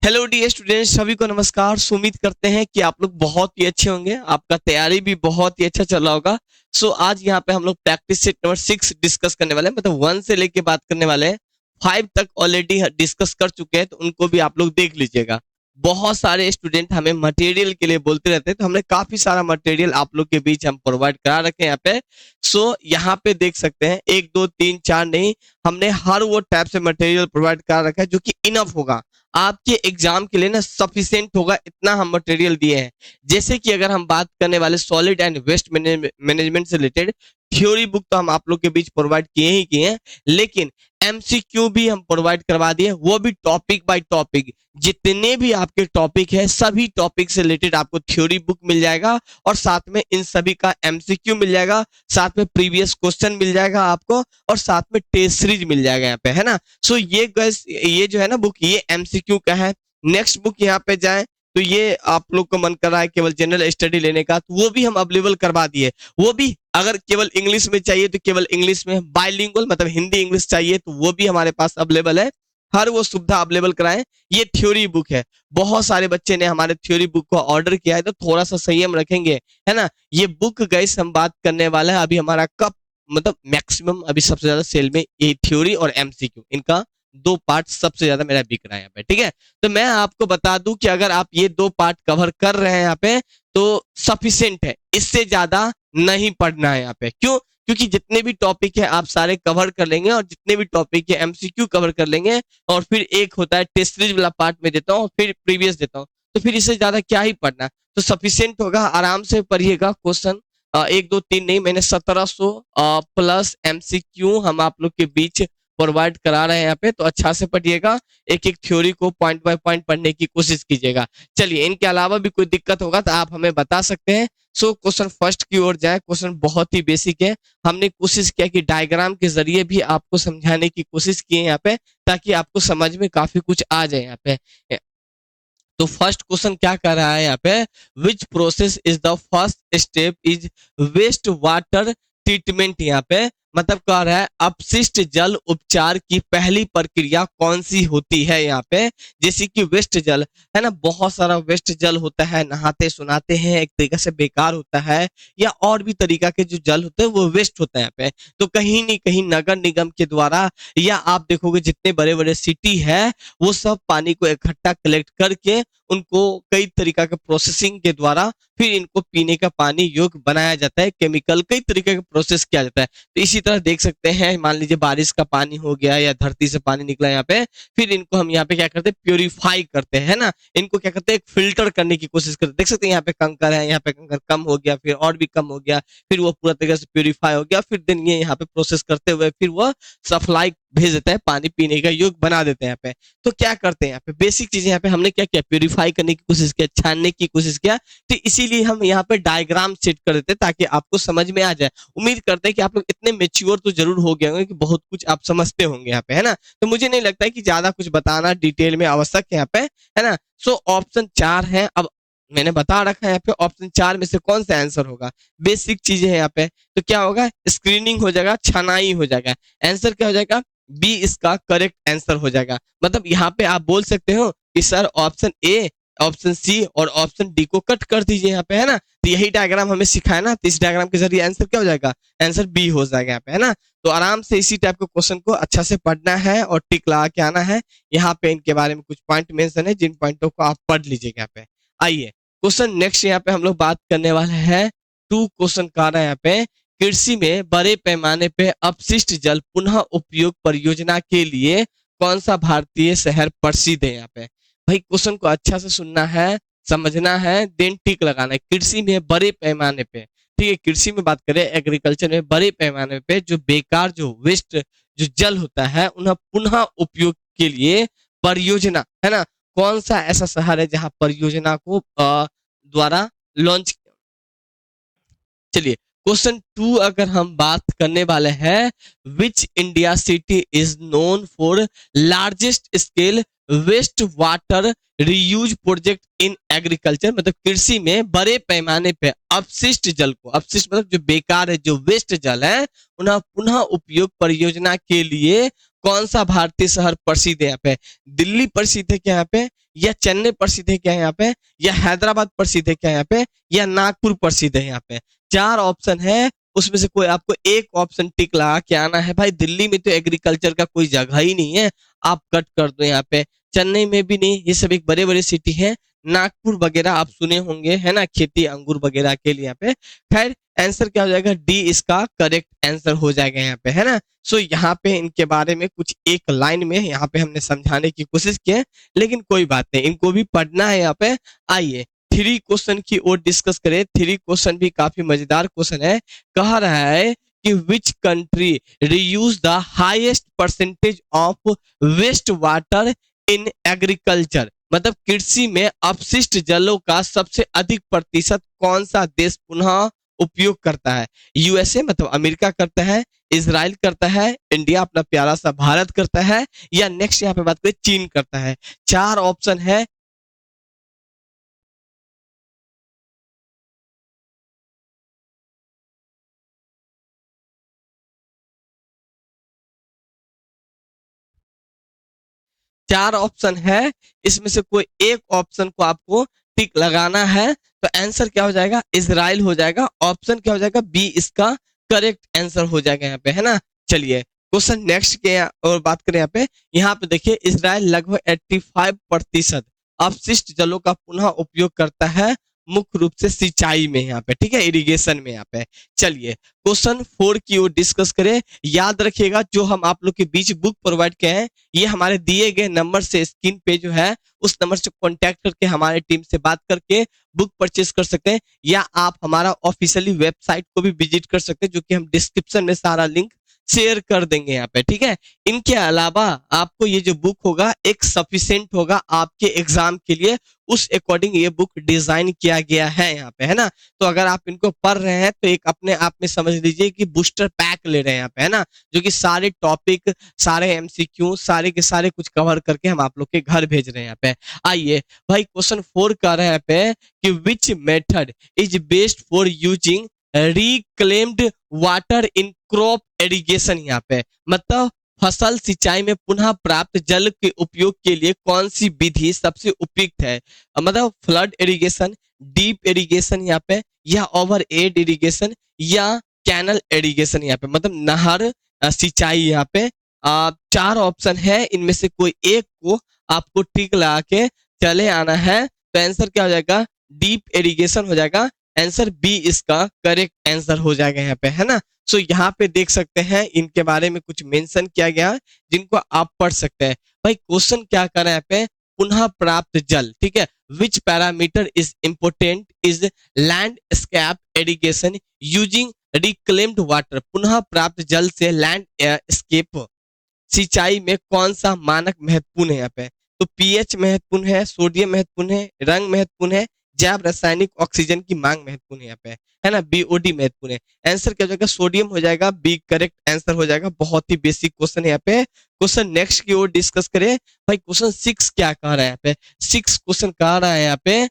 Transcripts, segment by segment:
Hello dear students, सभी को नमस्कार। उम्मीद करते हैं कि आप लोग बहुत ही अच्छे होंगे, आपका तैयारी भी बहुत ही अच्छा चल रहा होगा। आज यहाँ पे हम लोग प्रैक्टिस सेट नंबर 6 डिस्कस करने वाले हैं, मतलब 1 से लेके बात करने वाले हैं। 5 तक ऑलरेडी डिस्कस कर चुके हैं, तो उनको भी आप लोग देख लीजिएगा। बहुत सारे स्टूडेंट हमें मटेरियल के लिए बोलते रहते हैं, तो हमने काफी सारा मटेरियल आप लोग के बीच हम प्रोवाइड करा रखे हैं यहाँ पे। यहाँ पे देख सकते हैं 1 2 3 4 नहीं, हमने हर वो टाइप से मटेरियल प्रोवाइड करा रखा है जो कि इनफ होगा आपके एग्जाम के लिए, ना सफिशिएंट होगा, इतना हम मटेरियल दिए हैं। जैसे कि अगर हम बात करने वाले सॉलिड एंड वेस्ट मैनेजमेंट से रिलेटेड थ्योरी बुक तो हम आप लोग के बीच प्रोवाइड किए ही किए हैं, लेकिन एमसीक्यू भी हम प्रोवाइड करवा दिए, वो भी टॉपिक बाय टॉपिक। जितने भी आपके टॉपिक है, सभी टॉपिक से रिलेटेड आपको थ्योरी बुक मिल जाएगा, और साथ में इन सभी का एमसीक्यू मिल जाएगा, साथ में प्रीवियस क्वेश्चन मिल जाएगा आपको, और साथ में टेस्ट सीरीज मिल जाएगा यहाँ पे, है ना। ये गैस, ये जो है ना बुक, ये एमसीक्यू का है। नेक्स्ट बुक यहाँ पे जाए तो ये आप लोग को मन कर रहा है केवल जनरल स्टडी लेने का, तो वो भी हम अवेलेबल करवा दिए। वो भी अगर केवल इंग्लिश में चाहिए तो केवल इंग्लिश में, बाइलिंगुअल मतलब हिंदी इंग्लिश चाहिए तो वो भी हमारे पास अवेलेबल है। हर वो सुविधा अवेलेबल कराएं। ये थ्योरी बुक है। बहुत सारे बच्चे ने हमारे थ्योरी बुक को ऑर्डर किया है, तो थोड़ा सा संयम रखेंगे, है ना। ये बुक गैस हम बात करने वाला है अभी हमारा कब, मतलब मैक्सिमम अभी सबसे ज्यादा सेल में ये थ्योरी और एमसीक्यू, इनका 2 पार्ट सबसे ज्यादा मेरा बिक रहा है यहाँ पे, ठीक है। तो मैं आपको बता दूं कि अगर आप ये 2 पार्ट कवर कर रहे हैं यहाँ पे तो सफिशिएंट है, इससे ज्यादा नहीं पढ़ना है यहाँ पे। क्यों? क्योंकि जितने भी टॉपिक है आप सारे कवर कर लेंगे, और जितने भी टॉपिक है एमसीक्यू कवर कर लेंगे, और फिर एक होता है टेस्ट सीरीज वाला पार्ट में देता हूँ, फिर प्रीवियस देता हूँ, तो फिर इससे ज्यादा क्या ही पढ़ना। तो सफिशिएंट होगा, आराम से पढ़िएगा। क्वेश्चन 1 2 3 नहीं, मैंने 1700 प्लस एमसीक्यू हम आप लोग के बीच प्रोवाइड करा रहे हैं यहाँ पे, तो अच्छा से पढ़िएगा। एक एक थ्योरी को पॉइंट बाय पॉइंट पढ़ने की कोशिश कीजिएगा। चलिए, इनके अलावा भी कोई दिक्कत होगा तो आप हमें बता सकते हैं। क्वेश्चन फर्स्ट की ओर जाए। क्वेश्चन बहुत ही बेसिक है। हमने कोशिश किया कि डायग्राम के जरिए भी आपको समझाने की कोशिश की है यहाँ पे, ताकि आपको समझ में काफी कुछ आ जाए यहाँ पे। तो फर्स्ट क्वेश्चन क्या कर रहा है यहाँ पे, which process is the first step is waste water treatment. यहाँ पे मतलब कह रहा है अपशिष्ट जल उपचार की पहली प्रक्रिया कौन सी होती है यहाँ पे। जैसे कि वेस्ट जल है ना, बहुत सारा वेस्ट जल होता है, नहाते सुनाते हैं, एक तरीका से बेकार होता है, या और भी तरीका के जो जल होते हैं वो वेस्ट होता है यहाँ पे। तो कहीं नहीं कहीं नगर निगम के द्वारा, या आप देखोगे जितने बड़े बड़े सिटी है वो सब पानी को इकट्ठा कलेक्ट करके उनको कई तरीका के प्रोसेसिंग के द्वारा फिर इनको पीने का पानी योग्य बनाया जाता है। केमिकल कई तरीके का प्रोसेस किया जाता है। तो इसी तरह देख सकते हैं, मान लीजिए बारिश का पानी हो गया या धरती से पानी निकला यहाँ पे, फिर इनको हम यहाँ पे क्या करते हैं, प्योरीफाई करते हैं ना। इनको क्या करते हैं, एक फिल्टर करने की कोशिश करते हैं। देख सकते हैं यहाँ पे कंकर है, यहाँ पे कंकर कम हो गया, फिर और भी कम हो गया, फिर वो पूरा तरीके से प्योरीफाई हो गया, फिर दिन ये यहाँ पे प्रोसेस करते हुए फिर वो सप्लाई भेज देता है, पानी पीने का योग्य बना देते हैं यहाँ पे। तो क्या करते हैं यहाँ पे, बेसिक चीजें यहाँ पे हमने क्या किया, प्योरीफाई करने की कोशिश किया, छानने की कोशिश किया। तो इसीलिए हम यहाँ पे डायग्राम सेट कर देते हैं ताकि आपको समझ में आ जाए। उम्मीद करते हैं कि आप लोग इतने मेच्योर तो जरूर हो गए होंगे कि बहुत कुछ आप समझते होंगे यहाँ पे, है ना। तो मुझे नहीं लगता है कि ज्यादा कुछ बताना डिटेल में आवश्यक है यहाँ पे, है ना। ऑप्शन 4 है। अब मैंने बता रखा है यहाँ पे ऑप्शन 4 में से कौन सा आंसर होगा। बेसिक चीजें हैं यहाँ पे। तो क्या होगा, स्क्रीनिंग हो जाएगा, छनाई हो जाएगा। आंसर क्या हो जाएगा, बी इसका करेक्ट आंसर हो जाएगा। मतलब यहाँ पे आप बोल सकते हो कि sir option A, option C और ऑप्शन डी को कट कर दीजिए यहाँ पे, है ना। तो यही डायग्राम हमें सिखाया ना, तो इस डायग्राम के जरिए आंसर क्या हो जाएगा, आंसर बी हो जाएगा यहाँ पे, है ना। तो आराम से इसी टाइप के क्वेश्चन को अच्छा से पढ़ना है और टिक लगा के आना है। यहाँ पे इनके बारे में कुछ पॉइंट मेंशन है, जिन पॉइंटों को आप पढ़ लीजिएगा यहाँ पे। आइए क्वेश्चन नेक्स्ट यहाँ पे हम लोग बात करने वाले हैं। 2 क्वेश्चन का रहा है यहाँ पे, कृषि में बड़े पैमाने पे अपशिष्ट जल पुनः उपयोग परियोजना के लिए कौन सा भारतीय शहर प्रसिद्ध है यहाँ पे। भाई क्वेश्चन को अच्छा से सुनना है, समझना है, देन टिक लगाना है। कृषि में बड़े पैमाने पे, ठीक है, कृषि में बात करें, एग्रीकल्चर में बड़े पैमाने पे जो बेकार, जो वेस्ट, जो जल होता है उन्हें पुनः उपयोग के लिए परियोजना, है ना। कौन सा ऐसा शहर है जहां परियोजना को द्वारा लॉन्च। चलिए क्वेश्चन 2 अगर हम बात करने वाले हैं, which India city is known for largest scale waste water reuse project in agriculture. मतलब कृषि में बड़े पैमाने पे अपशिष्ट जल को, अपशिष्ट मतलब जो बेकार है, जो वेस्ट जल है, उन्हें पुनः उपयोग परियोजना के लिए कौन सा भारतीय शहर प्रसिद्ध है यहाँ पे? दिल्ली प्रसिद्ध है क्या यहाँ पे, या चेन्नई प्रसिद्ध है क्या यहाँ पे, या हैदराबाद प्रसिद्ध है क्या यहाँ पे, या नागपुर प्रसिद्ध है यहाँ पे? चार ऑप्शन है, उसमें से कोई आपको एक ऑप्शन टिक लगा के आना है। भाई दिल्ली में तो एग्रीकल्चर का कोई जगह ही नहीं है, आप कट कर दो यहाँ पे। चेन्नई में भी नहीं, ये सब एक बड़े बड़े सिटी है। नागपुर वगैरह आप सुने होंगे है ना, खेती अंगूर वगैरह के लिए यहाँ पे। खैर आंसर क्या हो जाएगा, डी इसका करेक्ट आंसर हो जाएगा यहाँ पे, है ना। सो यहाँ पे इनके बारे में कुछ एक लाइन में यहाँ पे हमने समझाने की कोशिश की है, लेकिन कोई बात नहीं, इनको भी पढ़ना है यहाँ पे। आइए थ्री क्वेश्चन की ओर डिस्कस करें। थ्री क्वेश्चन भी काफी मजेदार क्वेश्चन है। कह रहा है कि which country reuse the highest percentage of waste water in agriculture, मतलब कृषि में अपशिष्ट जलों का सबसे अधिक प्रतिशत कौन सा देश पुनः उपयोग करता है? यूएसए मतलब अमेरिका करता है, इजराइल करता है, इंडिया अपना प्यारा सा भारत करता है, या नेक्स्ट यहाँ पे बात करें चीन करता है। चार ऑप्शन है। चार ऑप्शन है, इसमें से कोई एक ऑप्शन को आपको टिक लगाना है। तो आंसर क्या हो जाएगा, इजराइल हो जाएगा। ऑप्शन क्या हो जाएगा, बी इसका करेक्ट आंसर हो जाएगा यहाँ पे, है ना। चलिए क्वेश्चन नेक्स्ट के और बात करें यहाँ पे देखिए, इजराइल लगभग 85% अपशिष्ट जलों का पुनः उपयोग करता है, मुख्य रूप से सिंचाई में यहाँ पे, ठीक है, इरिगेशन में यहाँ पे। चलिए क्वेश्चन 4 की ओर डिस्कस करें। याद रखिएगा जो हम आप लोग के बीच बुक प्रोवाइड किए हैं, ये हमारे दिए गए नंबर से स्क्रीन पे जो है उस नंबर से कांटेक्ट करके हमारे टीम से बात करके बुक परचेज कर सकते हैं, या आप हमारा ऑफिशियली वेबसाइट को भी विजिट कर सकते हैं, जो कि हम डिस्क्रिप्शन में सारा लिंक शेयर कर देंगे यहाँ पे, ठीक है। इनके अलावा आपको ये जो बुक होगा एक सफिशिएंट होगा आपके एग्जाम के लिए, उस अकॉर्डिंग ये बुक डिजाइन किया गया है यहाँ पे, है ना। तो अगर आप इनको पढ़ रहे हैं तो एक अपने आप में समझ लीजिए कि बूस्टर पैक ले रहे हैं यहाँ पे, है ना, जो कि सारे टॉपिक, सारे एमसीक्यू, सारे के सारे कुछ कवर करके हम आप लोग के घर भेज रहे हैं यहाँ पे। आइए भाई क्वेश्चन 4 कर रहे हैं यहाँ पे कि which method is best for using reclaimed water in crop irrigation, यहाँ पे मतलब फसल सिंचाई में पुनः प्राप्त जल के उपयोग के लिए कौन सी विधि सबसे उपयुक्त है? मतलब फ्लड इरिगेशन, डीप इरिगेशन यहाँ पे, या ओवर एड इरिगेशन, या कैनल इरिगेशन यहाँ पे, मतलब नहर सिंचाई यहाँ पे। चार ऑप्शन है, इनमें से कोई एक को आपको टिक लगा के चले आना है। तो आंसर क्या हो जाएगा, डीप इरिगेशन हो जाएगा। आंसर बी इसका करेक्ट आंसर हो जाएगा यहाँ पे, है ना। सो यहाँ पे देख सकते हैं इनके बारे में कुछ मेंशन किया गया है जिनको आप पढ़ सकते हैं। भाई क्वेश्चन क्या कर रहे हैं यहाँ पे, पुनः प्राप्त जल, ठीक है। Which parameter is important is landscape irrigation using reclaimed water, पुनः प्राप्त जल से लैंडस्केप सिंचाई में कौन सा मानक महत्वपूर्ण है यहाँ पे? तो पीएच महत्वपूर्ण है, सोडियम महत्वपूर्ण है, रंग महत्वपूर्ण है, जैव रासायनिक ऑक्सीजन की मांग महत्वपूर्ण है यहाँ पे, है ना, बीओडी महत्वपूर्ण है। आंसर क्या हो जाएगा, सोडियम हो जाएगा, बी करेक्ट आंसर हो जाएगा। बहुत ही बेसिक क्वेश्चन है यहाँ पे। क्वेश्चन नेक्स्ट की ओर डिस्कस करें। भाई क्वेश्चन 6 क्या कह रहा है यहाँ पे, 6 क्वेश्चन कह रहा है यहाँ पे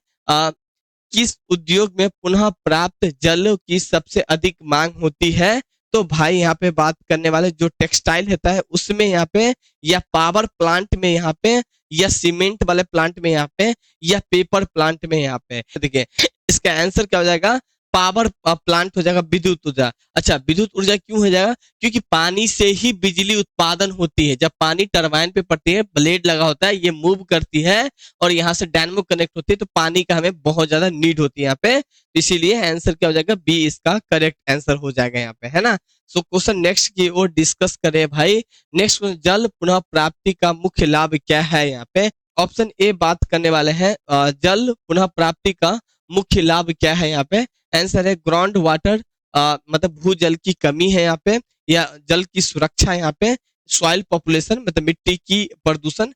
किस उद्योग में पुनः प्राप्त जल की सबसे अधिक मांग होती है? तो भाई यहाँ पे बात करने वाले जो टेक्सटाइल होता है उसमें यहाँ पे, या पावर प्लांट में यहाँ पे, या सीमेंट वाले प्लांट में यहाँ पे, या पेपर प्लांट में यहाँ पे। देखिए इसका आंसर क्या हो जाएगा, पावर प्लांट हो जाएगा, विद्युत ऊर्जा। अच्छा विद्युत ऊर्जा क्यों हो जाएगा, क्योंकि पानी से ही बिजली उत्पादन होती है। जब पानी टरबाइन पे पड़ती है, ब्लेड लगा होता है, ये मूव करती है और यहाँ से डायनेमो कनेक्ट होती है, तो पानी का हमें बहुत ज्यादा नीड होती है यहाँ पे। इसीलिए आंसर क्या हो जाएगा, बी इसका करेक्ट आंसर हो जाएगा यहाँ पे, है ना। सो क्वेश्चन नेक्स्ट की ओर डिस्कस करें भाई। नेक्स्ट जल पुनः प्राप्ति का मुख्य लाभ क्या है यहाँ पे? ऑप्शन ए बात करने वाले हैं जल पुनः प्राप्ति का मुख्य लाभ क्या है यहाँ पे? आंसर है ग्राउंड वाटर, मतलब भूजल की कमी है यहाँ पे, या जल की सुरक्षा यहाँ पे, सॉइल पॉपुलेशन मतलब मिट्टी की प्रदूषण,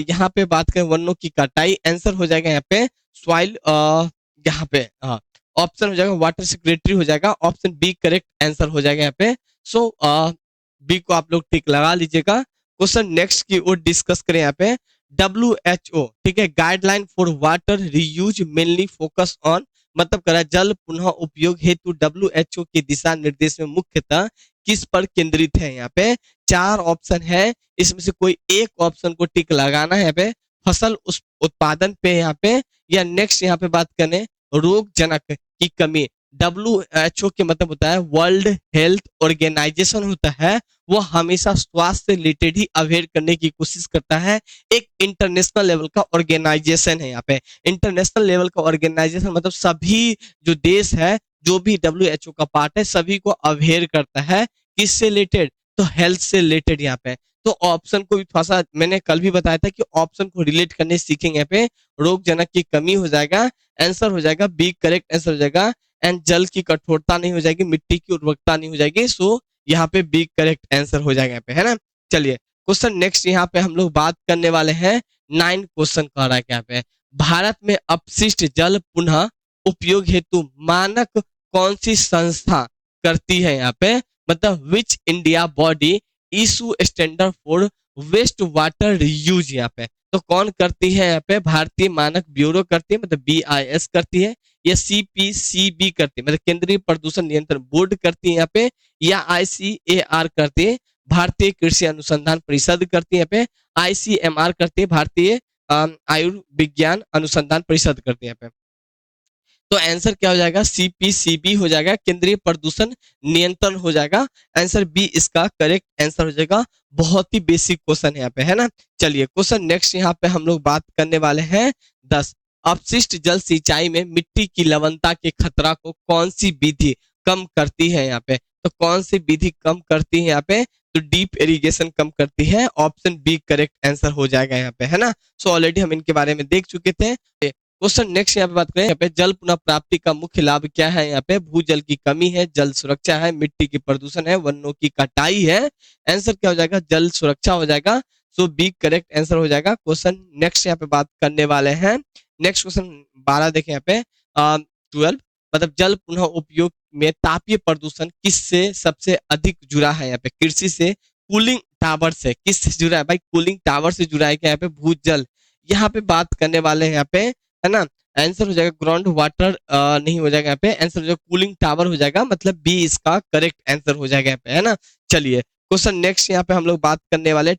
यहाँ पे बात करें वनों की कटाई। आंसर हो जाएगा यहाँ पे सॉइल, यहाँ पे ऑप्शन हो जाएगा वाटर सिक्योरिटी हो जाएगा। ऑप्शन बी करेक्ट आंसर हो जाएगा यहाँ पे। सो बी को आप लोग टिक लगा लीजिएगा। क्वेश्चन नेक्स्ट की ओर डिस्कस करें यहाँ पे। WHO, ठीक है, guideline for water reuse mainly focus on, मतलब करा जल पुनः उपयोग हेतु WHO के दिशा निर्देश में मुख्यतः किस पर केंद्रित है यहाँ पे? 4 ऑप्शन है, इसमें से कोई एक ऑप्शन को टिक लगाना है यहाँ पे। फसल उस उत्पादन पे यहाँ पे, या नेक्स्ट यहाँ पे बात करें रोग जनक की कमी। WHO के मतलब होता है वर्ल्ड हेल्थ ऑर्गेनाइजेशन होता है, वो हमेशा स्वास्थ्य से रिलेटेड ही अवेयर करने की कोशिश करता है। एक इंटरनेशनल लेवल का ऑर्गेनाइजेशन है यहाँ पे। इंटरनेशनल लेवल का ऑर्गेनाइजेशन मतलब सभी जो देश है, जो भी WHO का पार्ट है, सभी को अवेयर करता है। किससे रिलेटेड? तो हेल्थ से रिलेटेड यहाँ पे। तो ऑप्शन को भी थोड़ा सा मैंने कल भी बताया था कि ऑप्शन को रिलेट करने सीखेंगे यहाँ पे। रोग जनक की कमी हो जाएगा, आंसर हो जाएगा बी करेक्ट आंसर हो जाएगा। एंड जल की कठोरता नहीं हो जाएगी, मिट्टी की उर्वरकता नहीं हो जाएगी, सो यहाँ पे बी करेक्ट आंसर हो जाएगा यहाँ पे, है ना। चलिए क्वेश्चन नेक्स्ट यहाँ पे हम लोग बात करने वाले हैं। 9 क्वेश्चन कह रहा है यहाँ पे, भारत में अपशिष्ट जल पुनः उपयोग हेतु मानक कौन सी संस्था करती है यहाँ पे, मतलब which India body issue standard for waste water reuse यहाँ पे। तो कौन करती है यहाँ पे? भारतीय मानक ब्यूरो करती है, मतलब BIS करती है, या CPCB करती है मतलब केंद्रीय प्रदूषण नियंत्रण बोर्ड करती है यहाँ पे, या ICAR करती है भारतीय कृषि अनुसंधान परिषद करती है यहाँ पे, ICMR करती है भारतीय आयुर्विज्ञान अनुसंधान परिषद करती है यहाँ पे। तो आंसर क्या हो जाएगा? CPCB हो जाएगा, केंद्रीय प्रदूषण नियंत्रण हो जाएगा। आंसर बी इसका करेक्ट आंसर हो जाएगा। बहुत ही बेसिक क्वेश्चन है यहाँ पे, है ना। चलिए क्वेश्चन नेक्स्ट यहाँ पे हम लोग बात करने वाले हैं 10। अपशिष्ट जल सिंचाई में मिट्टी की लवणता के खतरा को कौन सी विधि कम करती है यहाँ पे? तो कौन सी विधि कम करती है यहाँ पे? तो डीप इरिगेशन कम करती है। ऑप्शन बी करेक्ट आंसर हो जाएगा यहाँ पे, है ना। सो ऑलरेडी हम इनके बारे में देख चुके थे। क्वेश्चन नेक्स्ट यहाँ पे बात करें, यहाँ पे जल पुनः प्राप्ति का मुख्य लाभ क्या है? यहाँ पे भूजल की कमी है, जल सुरक्षा है, मिट्टी की प्रदूषण है, वनों की कटाई है। आंसर क्या हो जाएगा? जल सुरक्षा हो जाएगा। सो बी करेक्ट आंसर हो जाएगा। क्वेश्चन नेक्स्ट यहाँ पे बात करने वाले हैं। नेक्स्ट क्वेश्चन 12 देखें यहाँ पे 12, मतलब जल पुनः उपयोग में तापीय प्रदूषण किससे सबसे अधिक जुड़ा है? यहाँ पे कृषि से, कूलिंग टावर से। किससे जुड़ा है भाई? कूलिंग टावर से जुड़ा है क्या यहाँ पे? भूजल यहाँ पे बात करने वाले हैं यहाँ पे, है ना। आंसर हो जाएगा ग्राउंड वाटर नहीं हो जाएगा यहाँ पे, आंसर हो जाएगा कूलिंग टावर हो जाएगा, मतलब बी इसका करेक्ट आंसर हो जाएगा यहाँ पे, है ना। चलिए क्वेश्चन नेक्स्ट यहाँ पे हम लोग बात करने वाले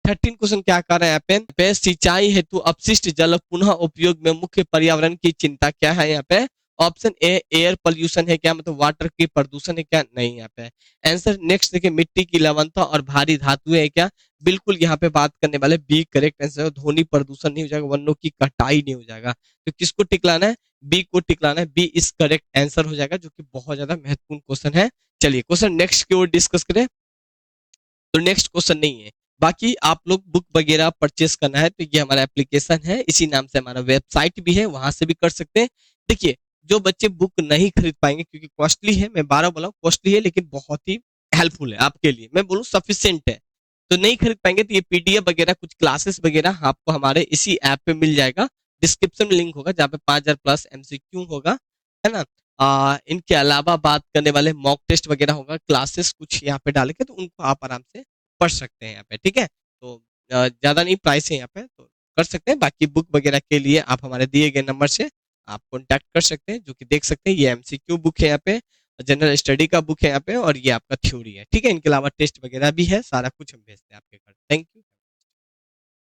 13 क्वेश्चन क्या कर रहे हैं यहाँ पे सिंचाई हेतु अपशिष्ट जल पुनः उपयोग में मुख्य पर्यावरण की चिंता क्या है? यहाँ पे ऑप्शन ए एयर पोल्यूशन है क्या, मतलब वाटर की प्रदूषण है क्या? नहीं यहाँ पे। आंसर नेक्स्ट देखिए मिट्टी की लवणता और भारी धातुएं है क्या? बिल्कुल यहाँ पे बात करने वाले बी करेक्ट आंसर। ध्वनि प्रदूषण नहीं हो जाएगा, वनों की कटाई नहीं हो जाएगा। तो किसको टिकलाना है? बी को टिकलाना है। बी इस करेक्ट आंसर हो जाएगा, जो कि बहुत ज्यादा महत्वपूर्ण क्वेश्चन है। चलिए क्वेश्चन नेक्स्ट की ओर डिस्कस करें। तो नेक्स्ट क्वेश्चन नहीं है, बाकी आप लोग बुक वगैरह परचेस करना है तो ये हमारा एप्लीकेशन है, इसी नाम से हमारा वेबसाइट भी है, वहां से भी कर सकते हैं। देखिए जो बच्चे बुक नहीं खरीद पाएंगे क्योंकि कॉस्टली है, मैं 12 बोला कॉस्टली है लेकिन बहुत ही हेल्पफुल है आपके लिए, मैं बोलूँ सफिशियंट है, तो नहीं खरीद पाएंगे तो ये PDF वगैरह कुछ क्लासेस वगैरह आपको हमारे इसी ऐप पे मिल जाएगा। डिस्क्रिप्शन में लिंक होगा जहाँ पे 5000 प्लस MCQ होगा, है ना। इनके अलावा बात करने वाले मॉक टेस्ट वगैरह होगा, क्लासेस कुछ यहाँ पे डालेंगे तो उनको आप आराम से पढ़ सकते हैं यहाँ पे, ठीक है। तो ज्यादा नहीं प्राइस है यहाँ पे, तो कर सकते हैं। बाकी बुक वगैरह के लिए आप हमारे दिए गए नंबर से आप कॉन्टैक्ट कर सकते हैं, जो कि देख सकते हैं ये MCQ बुक है यहाँ पे, जनरल स्टडी का बुक है यहाँ पे, और ये आपका थ्योरी है, ठीक है। इनके अलावा टेस्ट वगैरह भी है, सारा कुछ हम भेजते हैं आपके घर। Thank you.